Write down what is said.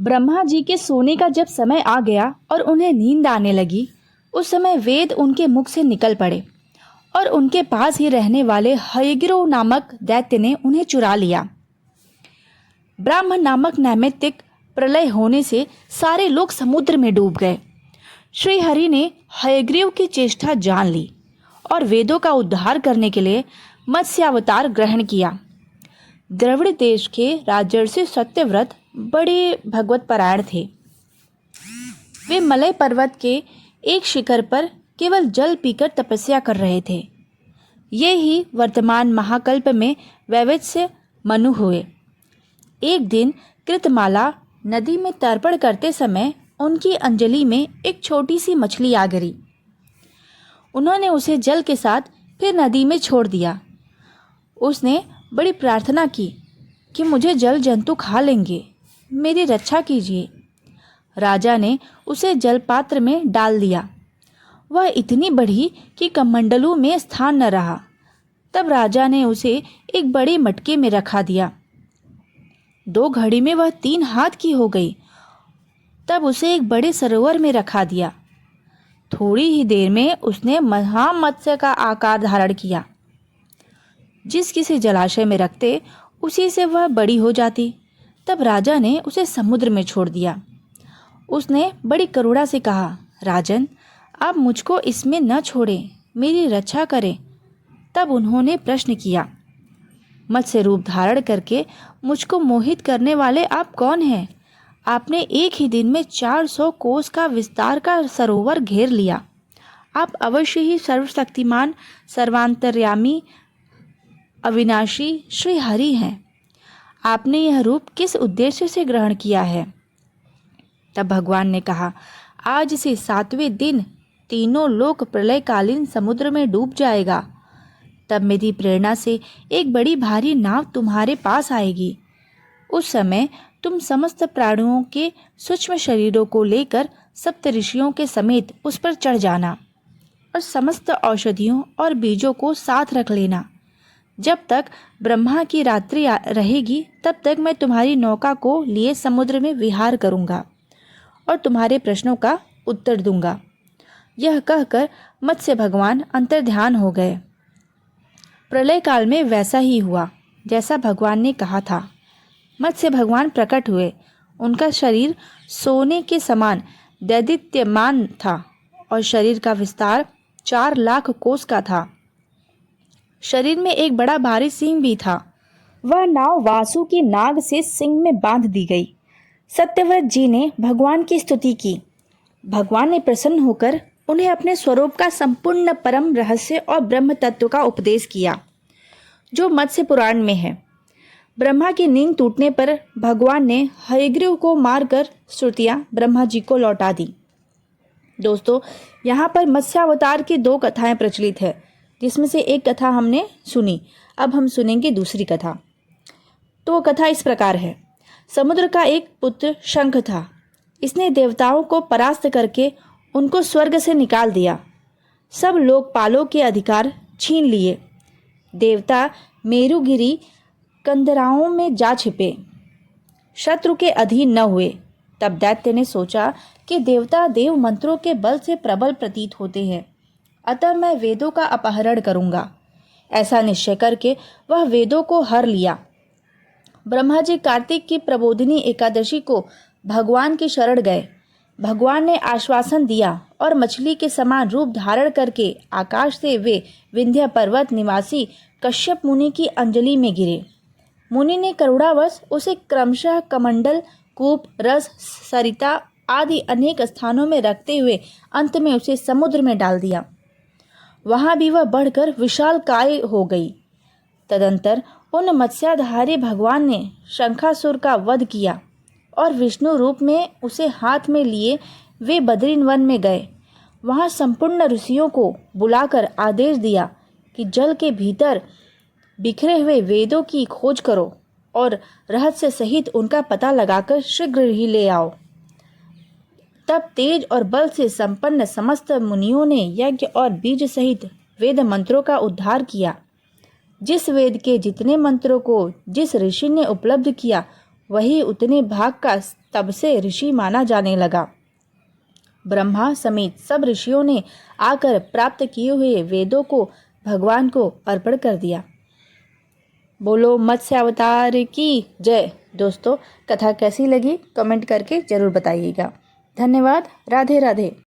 ब्रह्मा जी के सोने का जब समय आ गया और उन्हें नींद आने लगी, उस समय वेद उनके मुख से निकल पड़े और उनके पास ही रहने वाले हयग्रीव नामक दैत्य ने उन्हें चुरा लिया। ब्राह्मण नामक नैमित्तिक प्रलय होने से सारे लोग समुद्र में डूब गए। श्री हरि ने हयग्रीव की चेष्टा जान ली और वेदों का उद्धार करने के लिए मत्स्यावतार ग्रहण किया। द्रविड़ देश के राजर्षि सत्यव्रत बड़े भगवत परायण थे। वे मलय पर्वत के एक शिखर पर केवल जल पीकर तपस्या कर रहे थे। ये ही वर्तमान महाकल्प में वैवस्वत मनु हुए। एक दिन कृतमाला नदी में तर्पण करते समय उनकी अंजलि में एक छोटी सी मछली आ गिरी। उन्होंने उसे जल के साथ फिर नदी में छोड़ दिया। उसने बड़ी प्रार्थना की कि मुझे जल जंतु खा लेंगे, मेरी रक्षा कीजिए। राजा ने उसे जलपात्र में डाल दिया। वह इतनी बढ़ी कि कमंडलू में स्थान न रहा। तब राजा ने उसे एक बड़े मटके में रखा दिया। 2 घड़ी में वह 3 हाथ की हो गई। तब उसे एक बड़े सरोवर में रखा दिया। थोड़ी ही देर में उसने महामत्स्य का आकार धारण किया। जिस किसी जलाशय में रखते उसी से वह बड़ी हो जाती। तब राजा ने उसे समुद्र में छोड़ दिया। उसने बड़ी करुणा से कहा, राजन, आप मुझको इसमें न छोड़ें, मेरी रक्षा करें। तब उन्होंने प्रश्न किया, मत्स्य रूप धारण करके मुझको मोहित करने वाले आप कौन हैं? आपने एक ही दिन में 400 कोस का विस्तार का सरोवर घेर लिया। आप अवश्य ही सर्वशक्तिमान, सर्वांतर्यामी, अविनाशी श्री हरि हैं। आपने यह रूप किस उद्देश्य से ग्रहण किया है? तब भगवान ने कहा, आज से 7वें दिन तीनों लोक प्रलयकालीन समुद्र में डूब जाएगा। तब मेरी प्रेरणा से एक बड़ी भारी नाव तुम्हारे पास आएगी। उस समय तुम समस्त प्राणियों के सूक्ष्म शरीरों को लेकर सप्तऋषियों के समेत उस पर चढ़ जाना और समस्त औषधियों और बीजों को साथ रख लेना। जब तक ब्रह्मा की रात्रि रहेगी तब तक मैं तुम्हारी नौका को लिए समुद्र में विहार करूंगा और तुम्हारे प्रश्नों का उत्तर दूंगा। यह कहकर मत्स्य भगवान अंतर्ध्यान हो गए। प्रलय काल में वैसा ही हुआ जैसा भगवान ने कहा था। मत्स्य भगवान प्रकट हुए। उनका शरीर सोने के समान दैदीप्यमान था और शरीर का विस्तार 4 लाख कोस का था। शरीर में एक बड़ा भारी सिंह भी था। वह नाव वासु की नाग से सिंह में बांध दी गई। सत्यव्रत जी ने भगवान की स्तुति की। भगवान ने प्रसन्न होकर उन्हें अपने स्वरूप का संपूर्ण परम रहस्य और ब्रह्म तत्व का उपदेश किया, जो मत्स्य पुराण में है। ब्रह्मा की नींद टूटने पर भगवान ने हयग्रीव को मारकर श्रुतियां ब्रह्मा जी को लौटा दी। दोस्तों, यहाँ पर मत्स्यावतार की 2 कथाएं प्रचलित है, जिसमें से एक कथा हमने सुनी। अब हम सुनेंगे दूसरी कथा। तो कथा इस प्रकार है। समुद्र का एक पुत्र शंख था। इसने देवताओं को परास्त करके उनको स्वर्ग से निकाल दिया। सब लोकपालों के अधिकार छीन लिए। देवता मेरुगिरी कंदराओं में जा छिपे, शत्रु के अधीन न हुए। तब दैत्य ने सोचा कि देवता देव मंत्रों के बल से प्रबल प्रतीत होते हैं, अतः मैं वेदों का अपहरण करूंगा। ऐसा निश्चय करके वह वेदों को हर लिया। ब्रह्मा जी कार्तिक की प्रबोधिनी एकादशी को भगवान की शरण गए। भगवान ने आश्वासन दिया और मछली के समान रूप धारण करके आकाश से वे विंध्य पर्वत निवासी कश्यप मुनि की अंजलि में गिरे। मुनि ने करुणावश उसे क्रमशः कमंडल, कूप, रस, सरिता आदि अनेक स्थानों में रखते हुए अंत में उसे समुद्र में डाल दिया। वहां भी वह बढ़कर विशाल काय हो गई। तदंतर उन मत्स्याधारी भगवान ने शंखासुर का वध किया और विष्णु रूप में उसे हाथ में लिए वे बद्रीवन में गए। वहां संपूर्ण ऋषियों को बुलाकर आदेश दिया कि जल के भीतर बिखरे हुए वेदों की खोज करो और रहस्य सहित उनका पता लगाकर शीघ्र ही ले आओ। तब तेज और बल से संपन्न समस्त मुनियों ने यज्ञ और बीज सहित वेद मंत्रों का उद्धार किया। जिस वेद के जितने मंत्रों को जिस ऋषि ने उपलब्ध किया, वही उतने भाग का तब से ऋषि माना जाने लगा। ब्रह्मा समेत सब ऋषियों ने आकर प्राप्त किए हुए वेदों को भगवान को अर्पण कर दिया। बोलो मत्स्य अवतार की जय। दोस्तों, कथा कैसी लगी कमेंट करके जरूर बताइएगा। धन्यवाद। राधे राधे।